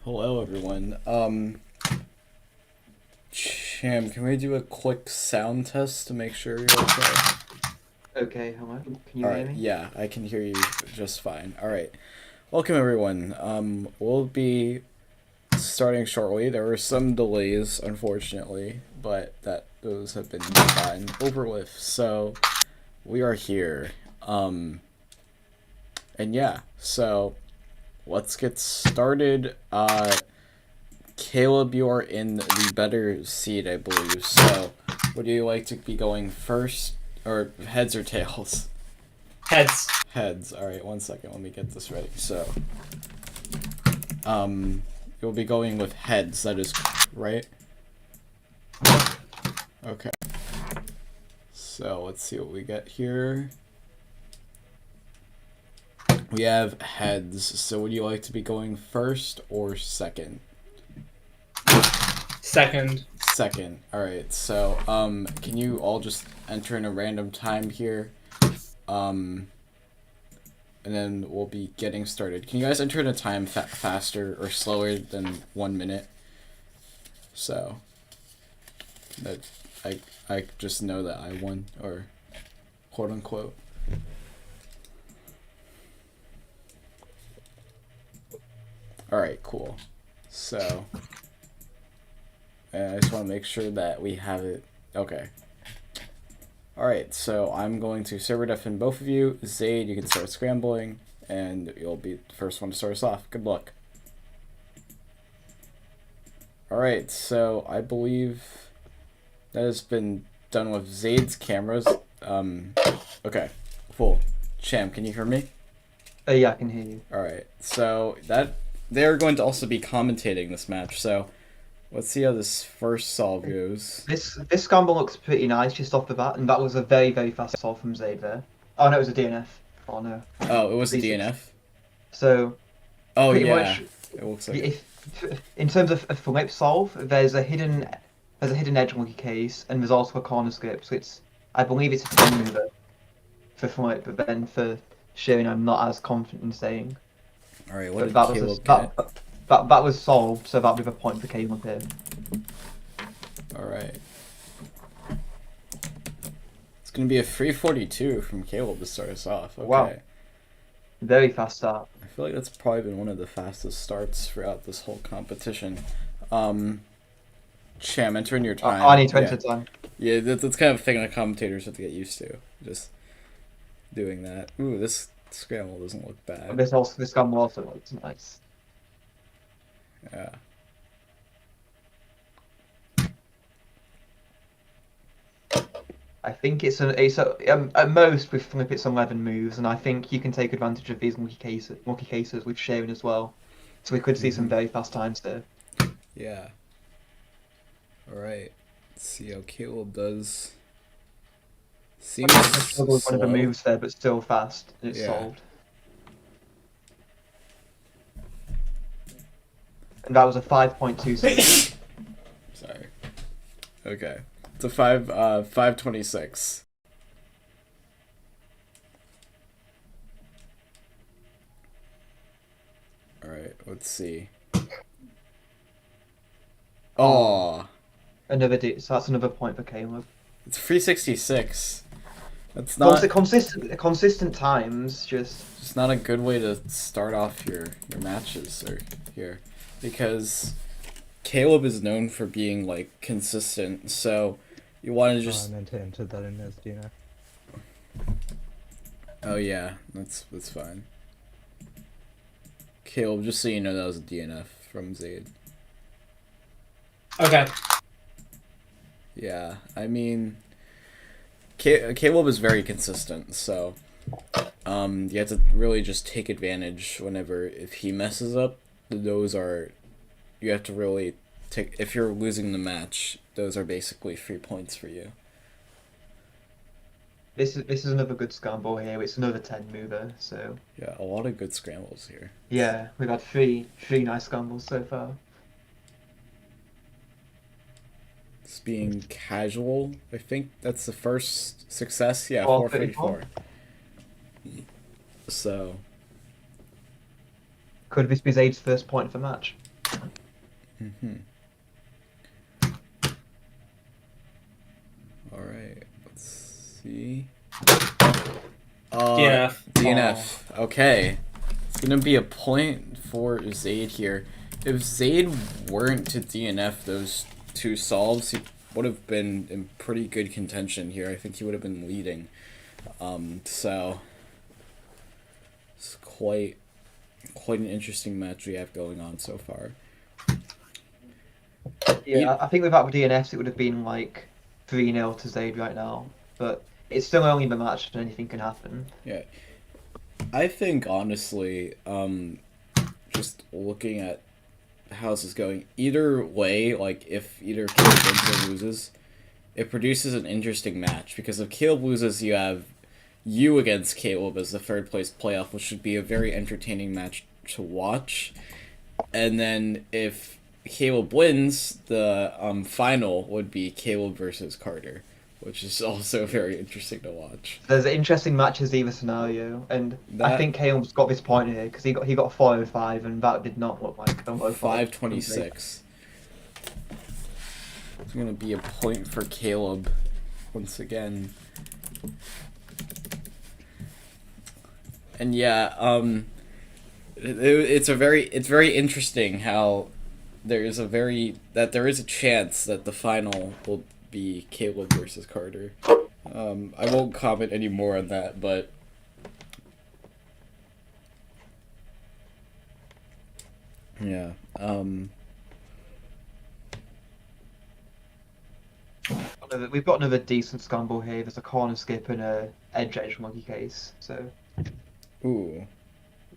Hello, everyone. Cham, can we do a quick sound test to make sure you're okay? Okay, hello. Can you All hear right, me? yeah, I can hear you just fine. All right, welcome everyone. We'll be starting shortly. There were some delays, unfortunately, but those have been gotten over with. So we are here. And yeah, so let's get started. Caleb, you are in the better seat, I believe. So, would you like to be going first, or heads or tails? Heads. Heads. All right, 1 second. Let me get this ready. So, you'll be going with heads. That is right. Okay. So let's see what we get here. We have heads. So, would you like to be going first or second? Second. Second. All right. So, can you all just enter in a random time here? And then we'll be getting started. Can you guys enter in a time faster or slower than 1 minute? So that I just know that I won, or quote unquote. All right. Cool. So. I just want to make sure that we have it. Okay. Alright, so I'm going to server deafen both of you. Zayd, you can start scrambling, and you'll be the first one to start us off. Good luck. Alright, so I believe that has been done with Zayd's cameras. Okay, full. Cham, can you hear me? Yeah, I can hear you. Alright, so they're going to also be commentating this match, so let's see how this first solve goes. This scramble looks pretty nice just off the bat, and that was a very, very fast solve from Zayd there. Oh no, it was a DNF. Oh no. Oh, it was a 3-6. DNF? So Oh pretty yeah, much, it looks like if in terms of a flip solve, there's a hidden edge monkey case, and there's also a corner skip. So I believe it's a 10 mover for flip, but then for sharing, I'm not as confident in saying. Alright, what But did that Caleb was get? that was solved, so that'll be a point for Caleb here. Alright. It's gonna be a 342 from Caleb to start us off. Okay. Wow. Very fast start. I feel like that's probably been one of the fastest starts throughout this whole competition. Cham, enter in your time. I need to enter time. Yeah, that's kind of a thing that commentators have to get used to. Just doing that. Ooh, this scramble doesn't look bad. This gun also looks nice. Yeah. I think it's at most with flip it's 11 moves, and I think you can take advantage of these multi cases with sharing as well. So we could see some very fast times there. Yeah. Alright. Let's see how Caleb does. Seems Struggle with one of the slow. moves there, but still fast. It's Yeah. solved. And that was a 5.26. Sorry. Okay. It's a 526. Alright, let's see. Oh, So that's another point for Caleb. it's 366. That's Not not consistent times. just not a good way to start off your matches or here, because Caleb is known for being like consistent. So you want to just. I meant to enter that in as DNF. Oh yeah, that's fine. Caleb, just so you know, that was a DNF from Zayd. Okay. Yeah, I mean, Caleb is very consistent, so you have to really just take advantage whenever if he messes up. Those are, you have to really take. If you're losing the match, those are basically 3 points for you. This is another good scramble here. It's another 10 mover. So Yeah, a lot of good scrambles here. yeah, we've had three nice scrambles so far. It's being casual. I think that's the first success. Yeah, 434. 434. So Could this be Zayd's first point of the match? Mm-hmm. All right. Let's see. DNF. DNF. Okay. It's gonna be a point for Zayd here. If Zayd weren't to DNF those two solves, he would have been in pretty good contention here. I think he would have been leading. So it's quite an interesting match we have going on so far. Yeah, I think without DNFs it would have been like 3-0 to Zayd right now. But it's still only the match and anything can happen. Yeah. I think honestly, just looking at how this is going, either way, like if either Caleb wins or loses, it produces an interesting match, because if Caleb loses, you have you against Caleb as the third place playoff, which should be a very entertaining match to watch. And then if Caleb wins, the final would be Caleb versus Carter, which is also very interesting to watch. There's interesting matches either scenario, and I think Caleb's got this point here because he got 405, and that did not look like 526. It's gonna be a point for Caleb once again. And yeah, it's very interesting how there is a chance that the final will be Caleb versus Carter. I won't comment any more on that, but yeah. We've got another decent scramble here. There's a corner skip and a edge monkey case. So. Ooh.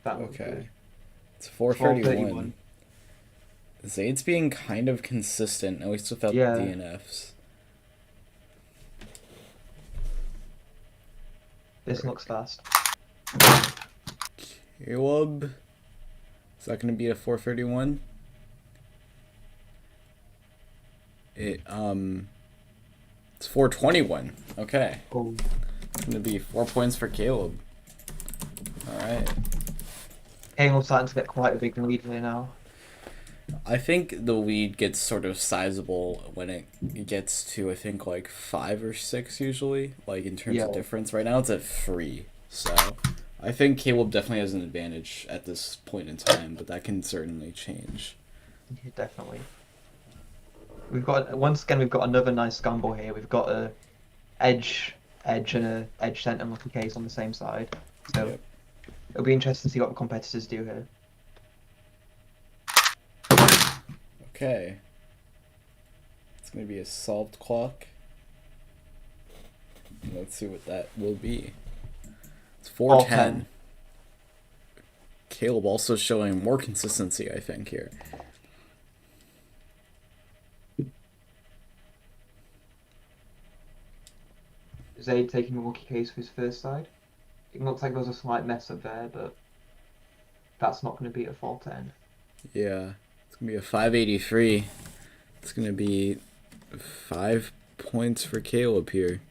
That okay. It's 431. Zayd's being kind of consistent, at least without the DNFs. This looks fast. Caleb. Is that going to be a 431? It's 421. Okay. Oh. It's going to be 4 points for Caleb. Alright. Caleb's starting to get quite a big lead here now. I think the lead gets sort of sizable when it gets to, I think, like 5 or 6 usually, like in terms of difference. Right now it's at 3, so I think Caleb definitely has an advantage at this point in time, but that can certainly change. Yeah, definitely. Once again we've got another nice scramble here. We've got a edge and a edge center lucky case on the same side. So it'll be interesting to see what the competitors do here. Okay. It's going to be a solved clock. Let's see what that will be. It's 410. Caleb also showing more consistency, I think, here. Zayd taking the lucky case for his first side. It looks like there was a slight mess up there, but that's not going to be a 410. Yeah. It's going to be a 583. It's going to be 5 points for Caleb here.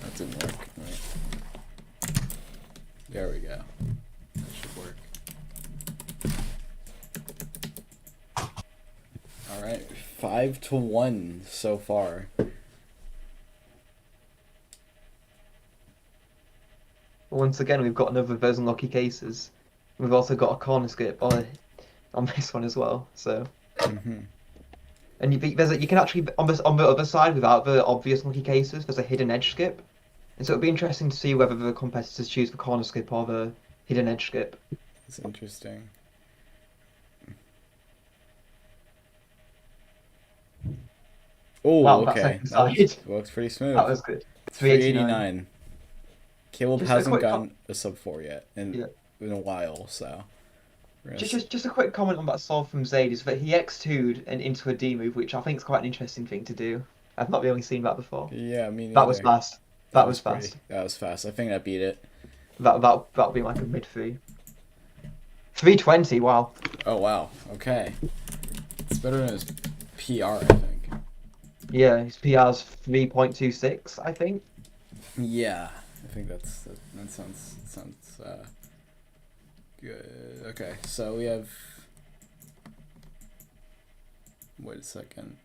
That didn't work. Right. There we go. That should work. Alright, 5-1 so far. Once again, we've got another of those unlucky cases. We've also got a corner skip on this one as well. So, and you can actually on the other side without the obvious lucky cases. There's a hidden edge skip, and so it'll be interesting to see whether the competitors choose the corner skip or the hidden edge skip. It's interesting. Oh, wow, okay. That looks pretty smooth. That was good. 389. Caleb Just hasn't gotten a sub 4 yet in a while, so. Just a quick comment on that solve from Zayd is that he X2'd and into a D move, which I think is quite an interesting thing to do. I've not really seen that before. Yeah, me neither. That was fast. That was fast. That was fast. I think that beat it. That'll be like a mid 3. 320. Wow. Oh wow. Okay. It's better than his PR, I think. Yeah, his PR's 3.26, I think. Yeah, I think that sounds Good. Okay, so we have. Wait a second.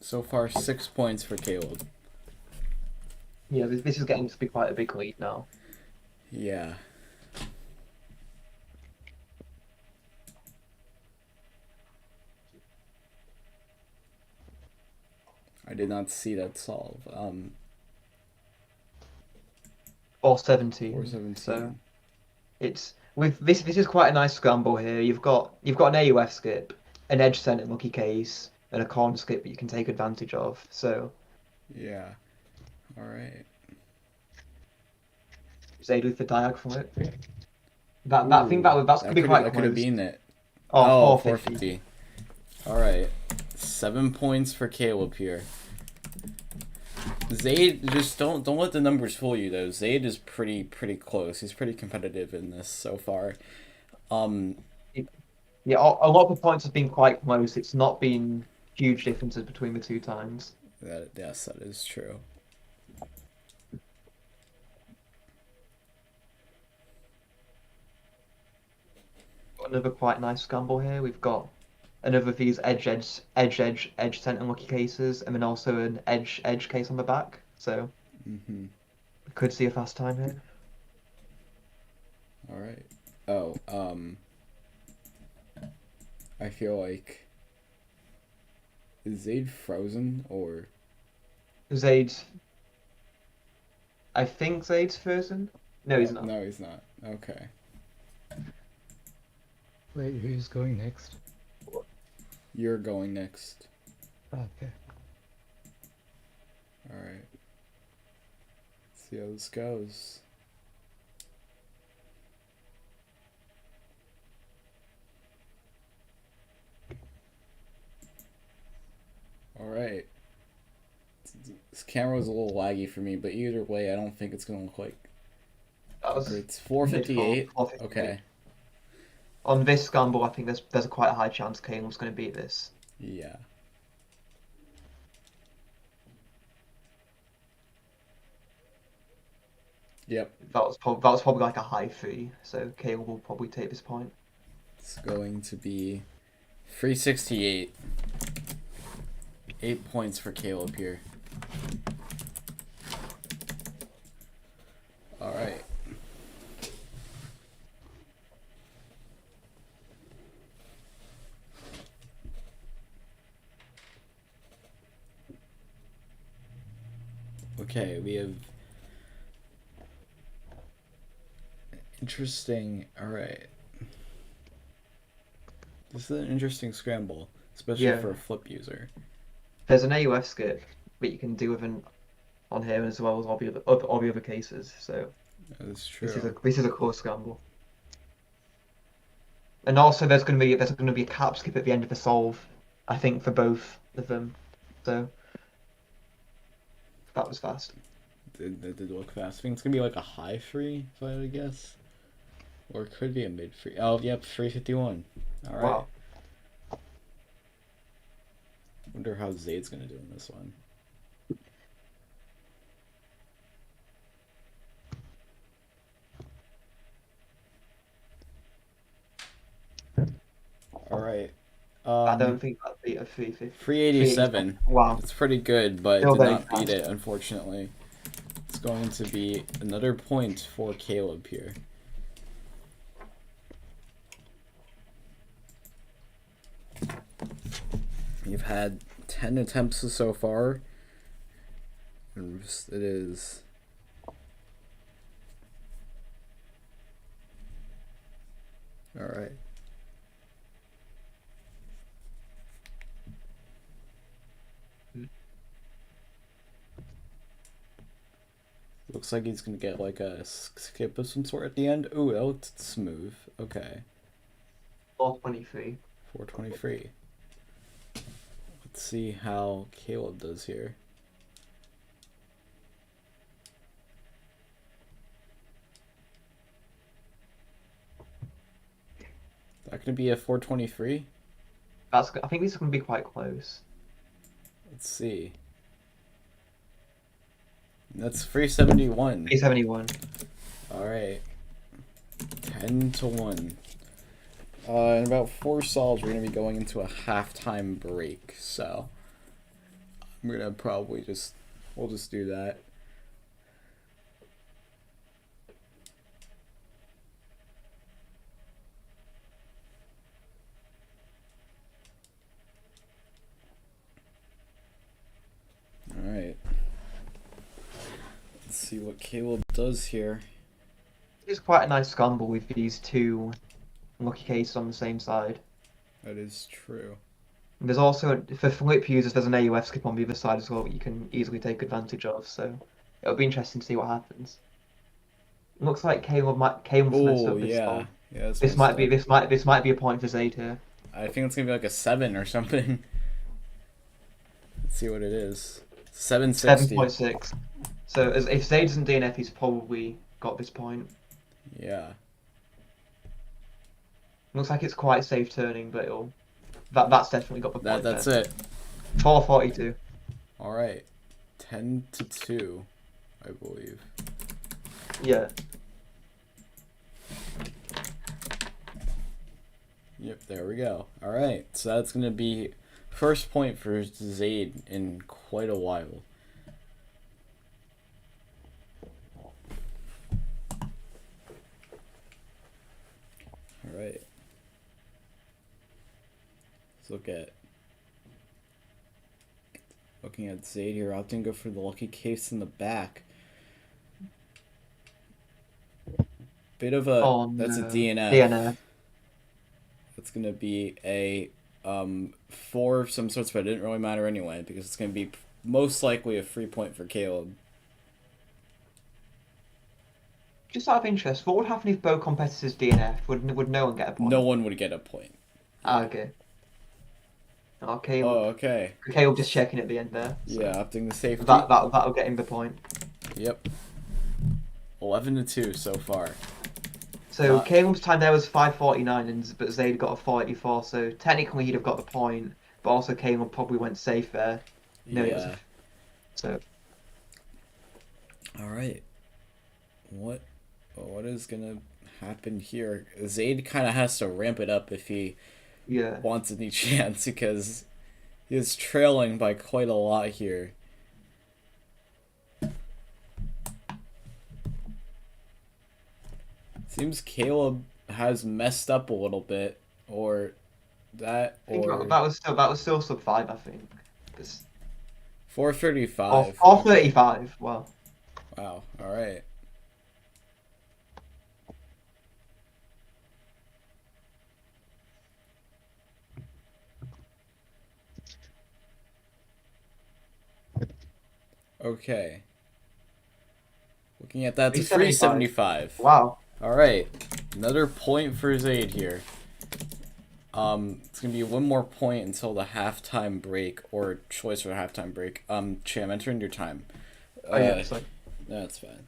So far, 6 points for Caleb. Yeah, this is getting to be quite a big lead now. Yeah. I did not see that solve. Or 17. 417. So it's with this. This is quite a nice scramble here. You've got an AUF skip, an edge center lucky case, and a corner skip that you can take advantage of. So Yeah. All right. Zayd with the diag from it. That I think that's could be quite that could have close. been it. Oh, 450. All right. 7 points for Caleb here. Zayd, just don't let the numbers fool you though. Zayd is pretty close. He's pretty competitive in this so far. Yeah, a lot of the points have been quite close. It's not been huge differences between the two times. Yes, that is true. Got another quite nice scramble here. We've got another of these edge center lucky cases, and then also an edge case on the back. So Mm-hmm. we could see a fast time here. All right. Oh, I feel like is Zayd frozen or Zayd's. I think Zayd's frozen. No, he's not. No, he's not. Okay. Wait, who's going next? You're going next. Okay. All right. Let's see how this goes. All right. This camera was a little laggy for me, but either way, I don't think it's gonna look like. It's 458. Okay. On this scramble, I think there's a quite a high chance Caleb's going to beat this. Yeah. Yep. That was probably like a high 3, so Caleb will probably take this point. It's going to be 368. 8 points for Caleb here. All right. Okay, we have interesting. All right. This is an interesting scramble, especially for a flip user. There's an AUF skip that you can do with an on here as well as all the other cases. So that's true. This is a close scramble. And also there's going to be a cap skip at the end of the solve, I think, for both of them. So that was fast. It did look fast. I think it's gonna be like a high 3, if I had to guess, or it could be a mid 3. Oh, yep, 351. All right. Wow. Wonder how Zayd's gonna do in this one. All right. I don't think that beat a 350. 387. Wow. It's pretty good, but Still it did very not beat it, unfortunately. It's going to be another point for Caleb here. You've had 10 attempts so far. And it is... All right. Looks like he's gonna get like a skip of some sort at the end. Ooh, that looked smooth. Okay. 423. 423. Let's see how Caleb does here. Is that gonna be a 423? I think this is going to be quite close. Let's see. That's 371. 371. Alright. 10-1. In about 4 solves, we're going to be going into a halftime break, so I'm going to probably we'll just do that. Alright. Let's see what Caleb does here. It's quite a nice scramble with these two lucky cases on the same side. That is true. And there's also, for flip users, there's an AUF skip on the other side as well that you can easily take advantage of, so it'll be interesting to see what happens. Looks like Caleb's messed Oh, up this yeah. time. Yeah, that's This might be a point for Zayd here. I think it's going to be like a 7 or something. Let's see what it is. 760. 7.6. So if Zayd doesn't DNF, he's probably got this point. Yeah. Looks like it's quite safe turning, but that's definitely got the point. That's there. it. 442. All right. 10-2, I believe. Yeah. Yep, there we go. All right. So that's going to be first point for Zayd in quite a while. All right. Let's looking at Zayd here, opting to go for the lucky case in the back. Bit of a that's a DNF. DNF. That's gonna be a 4 of some sorts, but it didn't really matter anyway because it's gonna be most likely a free point for Caleb. Just out of interest, what would happen if both competitors DNF? Would no one get a point? No one would get a point. Ah, okay. Okay. Oh, okay. Caleb just checking at the end there. So Yeah, opting the safety. that'll get him the point. Yep. 11-2 so far. So Caleb's time there was 5:49, but Zayd got a 484. So technically he'd have got the point, but also Caleb probably went safe there. No, Yeah. So. All right. What is gonna happen here? Zayd kind of has to ramp it up if he wants any chance because he is trailing by quite a lot here. Seems Caleb has messed up a little bit, or that, or that was still sub 5, I think. 435. 435. Wow. Wow. All right. Okay. Looking at that, it's 375. Wow. All right, another point for Zayd here. It's gonna be one more point until the halftime break or choice for the halftime break. Cham, enter in your time. Yeah, that's fine.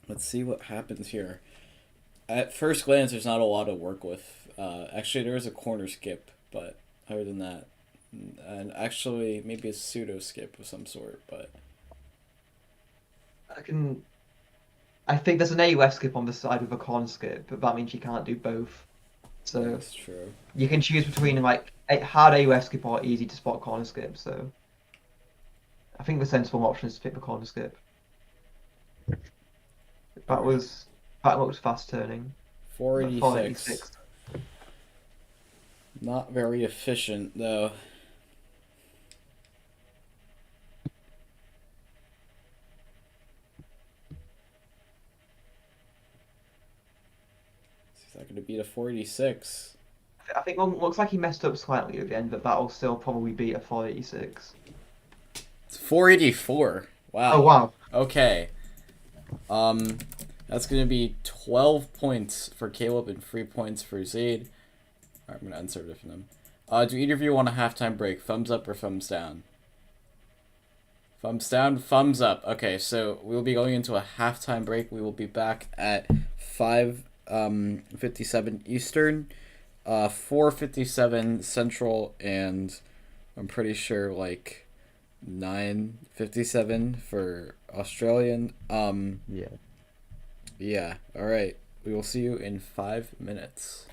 Let's see what happens here. At first glance, there's not a lot to work with. Actually, there is a corner skip, but other than that, and actually maybe a pseudo skip of some sort, but I think there's an AUF skip on the side with a corner skip, but that means you can't do both. So that's true. You can choose between like a hard AUF skip or easy to spot corner skip. So I think the sensible option is to pick the corner skip. That looked fast turning. 486. Not very efficient though. Is that going to beat a 486? I think it looks like he messed up slightly at the end, but that'll still probably beat a 486. It's 484. Wow. Oh wow. Okay. That's going to be 12 points for Caleb and 3 points for Zayd. Alright, I'm going to unsert it from them. Do either of you want a halftime break? Thumbs up or thumbs down? Thumbs down, thumbs up. Okay, so we'll be going into a halftime break. We will be back at 5:57 Eastern, 4:57 Central, and I'm pretty sure like 9:57 for Australian. Yeah. Yeah. All right. We will see you in 5 minutes.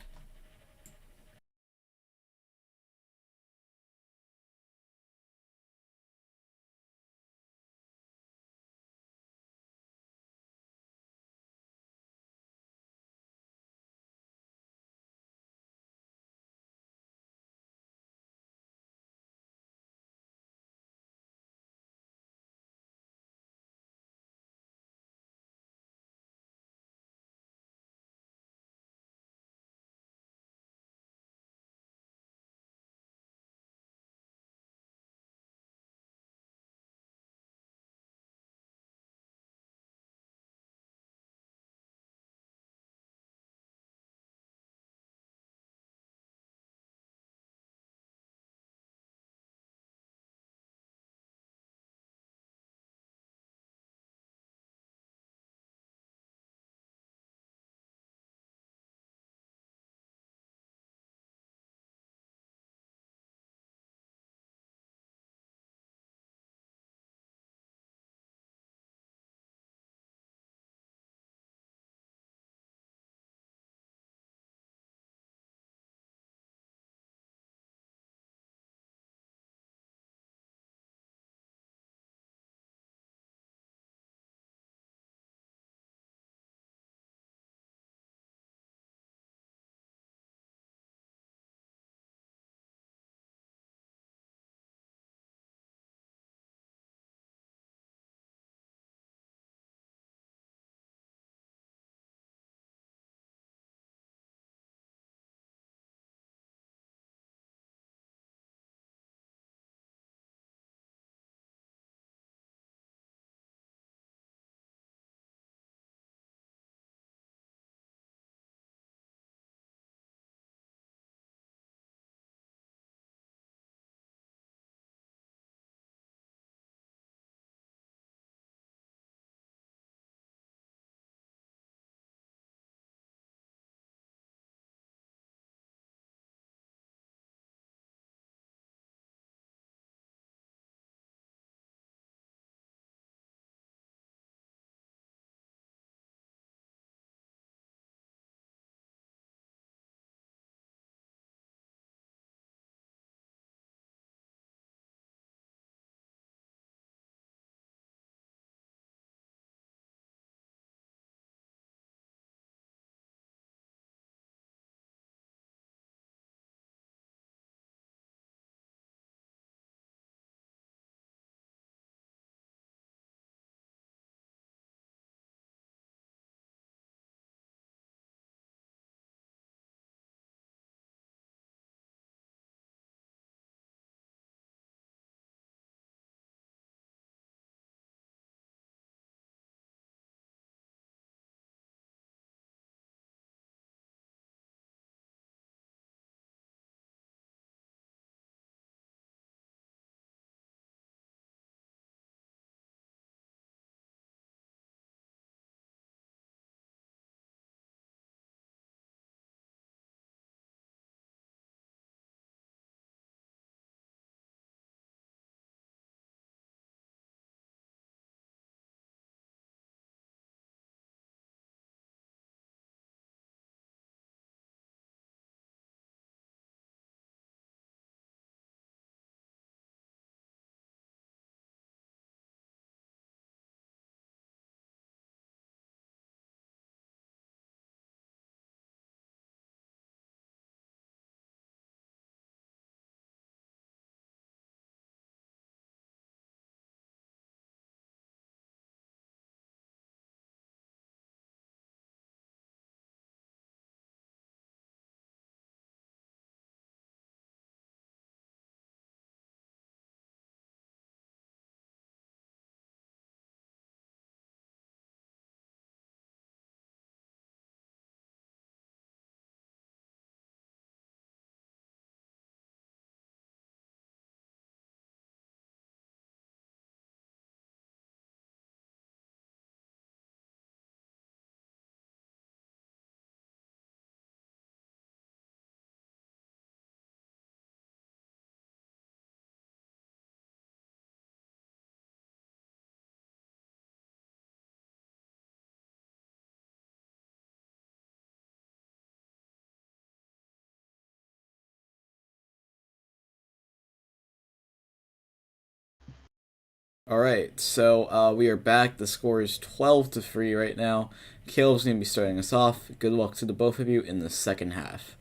Alright, so we are back. The score is 12-3 right now. Caleb's going to be starting us off. Good luck to the both of you in the second half.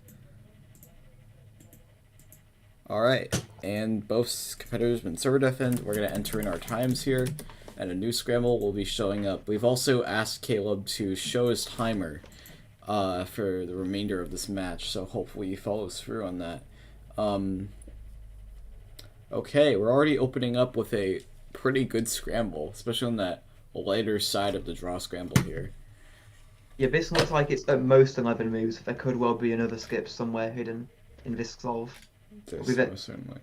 Alright, and both competitors have been server defend. We're going to enter in our times here, and a new scramble will be showing up. We've also asked Caleb to show his timer for the remainder of this match, so hopefully he follows through on that. Okay, we're already opening up with a pretty good scramble, especially on that lighter side of the draw scramble here. Yeah, this looks like it's at most 11 moves. There could well be another skip somewhere hidden in this solve. There's We've- most certainly.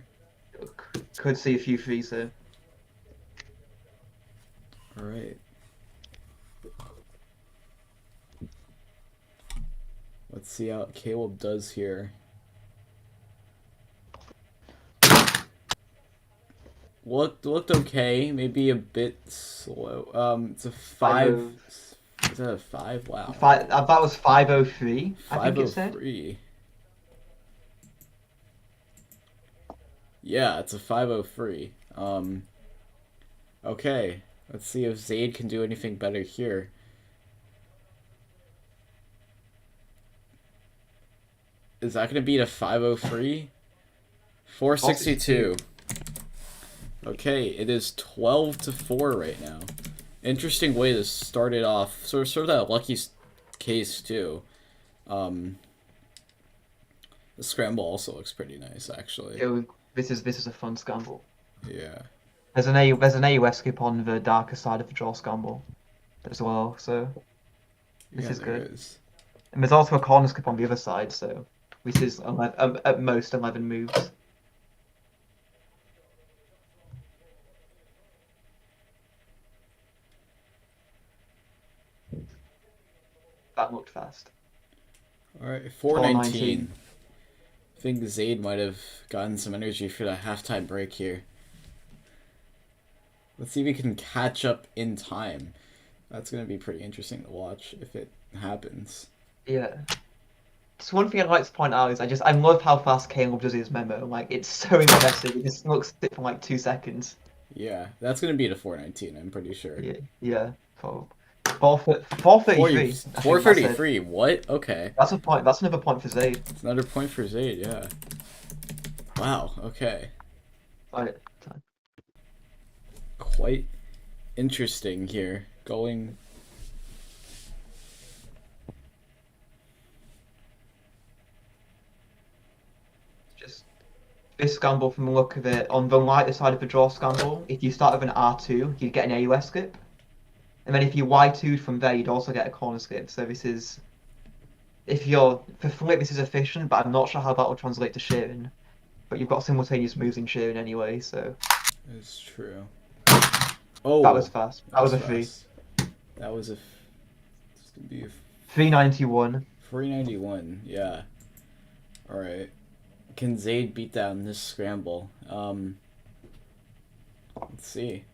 Could see a few threes here. Alright. Let's see how Caleb does here. Looked okay, maybe a bit slow. It's a 5. Is that a 5? Wow. That was 503. I think it said. 503. Yeah, it's a 503. Okay. Let's see if Zayd can do anything better here. Is that going to beat a 503? 462. Okay, it is 12-4 right now. Interesting way to start it off. Sort of that lucky case too. The scramble also looks pretty nice, actually. This is a fun scramble. Yeah. There's an AUS skip on the darker side of the draw scramble as well, so this is good. Is. And there's also a corner skip on the other side, so this is at most 11 moves. That looked fast. Alright, 419. I think Zayd might have gotten some energy for the halftime break here. Let's see if we can catch up in time. That's going to be pretty interesting to watch if it happens. Yeah. So one thing I'd like to point out is I love how fast Caleb does his memo. Like, it's so impressive. He just looks at it for like 2 seconds. Yeah, that's going to be the 419, I'm pretty sure. Yeah. 433. 433, what? Okay. That's a point. That's another point for Zayd. It's another point for Zayd, yeah. Wow, okay. Right. Quite interesting here. Going... Just this scramble, from the look of it, on the lighter side of the draw scramble, if you start with an R2, you'd get an AUS skip. And then if you Y2'd from there, you'd also get a corner skip. So this is... For flip, this is efficient, but I'm not sure how that will translate to shearing. But you've got simultaneous moves in shearing anyway, so... It's true. Oh! That was fast. That was a fast. That was a... 391. 391, yeah. Alright. Can Zayd beat down this scramble? Let's see.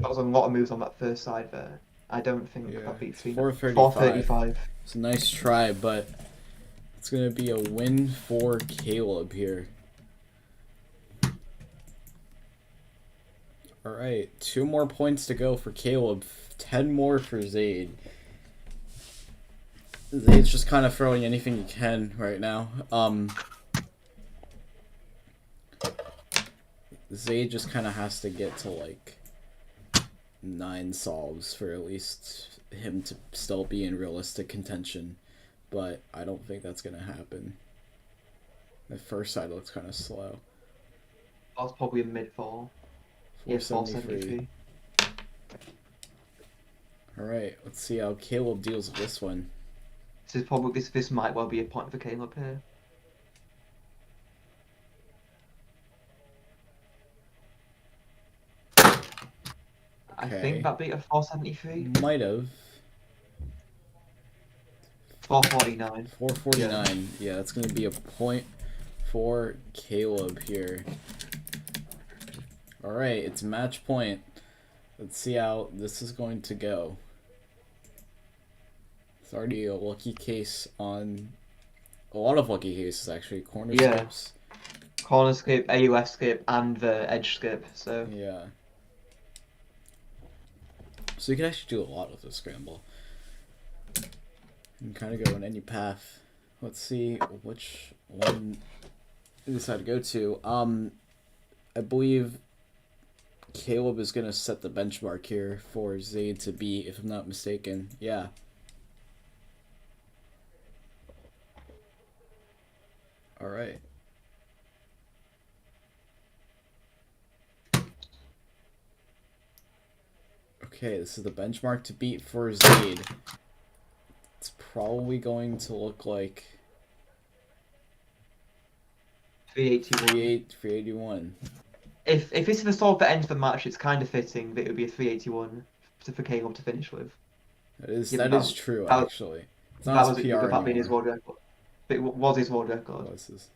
That was a lot of moves on that first side there. I don't think that beats 435. It's a nice try, but it's going to be a win for Caleb here. Alright, 2 more points to go for Caleb. 10 more for Zayd. Zayd's just kind of throwing anything he can right now. Zayd just kind of has to get to like 9 solves for at least him to still be in realistic contention, but I don't think that's gonna happen. The first side looks kind of slow. That's probably a mid-fall. Yeah, 473. Alright, let's see how Caleb deals with this one. This might well be a point for Caleb here. I think that beat a 473. Might have. 449. 449. Yeah, that's going to be a point for Caleb here. Alright, it's match point. Let's see how this is going to go. It's already a lucky case on a lot of lucky cases actually. Corner Yeah. skips. Corner skip, AUF skip, and the edge skip. So Yeah. So you can actually do a lot with the scramble. You can kind of go in any path. Let's see which one you decide to go to. I believe Caleb is gonna set the benchmark here for Zayd to beat, if I'm not mistaken. Yeah. All right. Okay, this is the benchmark to beat for Zayd. It's probably going to look like 381. 381. If it's the solve that ends the match, it's kind of fitting that it would be a 381 for Caleb to finish with. That is true, that- actually. It's not his PR that being his anymore. world record. It was his world record. What's this?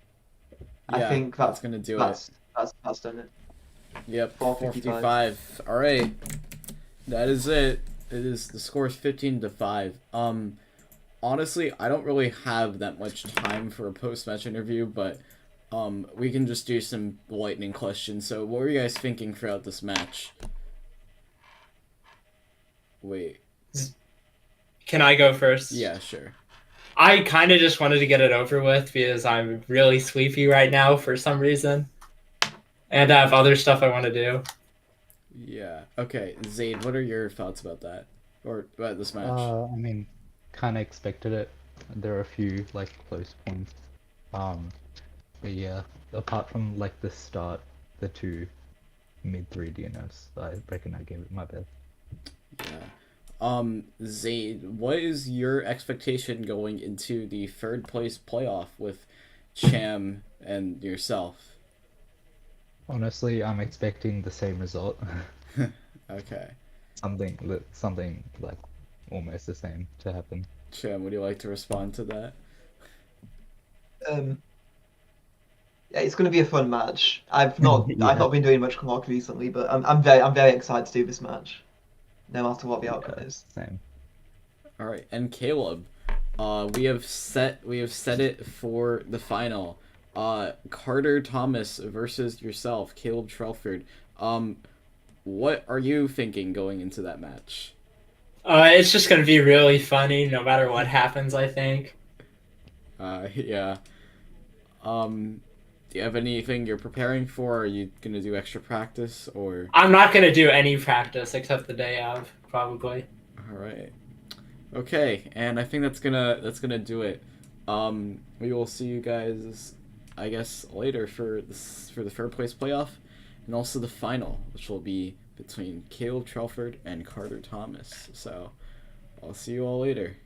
I Yeah, think that's gonna do it. That's done it. Yep, 455. 455. All right, that is it. The score is 15-5. Honestly, I don't really have that much time for a post-match interview, but we can just do some lightning questions. So, what were you guys thinking throughout this match? Wait. Can I go first? Yeah, sure. I kind of just wanted to get it over with because I'm really sleepy right now for some reason. And I have other stuff I want to do. Yeah. Okay, Zayd, what are your thoughts about that? Or about this match? I mean, kind of expected it. There are a few like close points. But yeah, apart from like the start, the two mid 3 DNFs, I reckon I gave it my best. Yeah. Zayd, what is your expectation going into the third place playoff with Cham and yourself? Honestly, I'm expecting the same result. Okay. something like almost the same to happen. Cham, would you like to respond to that? Yeah, it's going to be a fun match. I've Yeah. not been doing much Clark recently, but I'm very excited to do this match, no matter what the outcome is. Same. All right, and Caleb, we have set it for the final. Carter Thomas versus yourself, Caleb Trelford. What are you thinking going into that match? It's just going to be really funny no matter what happens, I think. Yeah. Do you have anything you're preparing for? Are you gonna do extra practice or? I'm not going to do any practice except the day of, probably. All right. Okay, and I think that's gonna do it. We will see you guys, I guess, later for the third place playoff, and also the final, which will be between Caleb Trelford and Carter Thomas. So, I'll see you all later.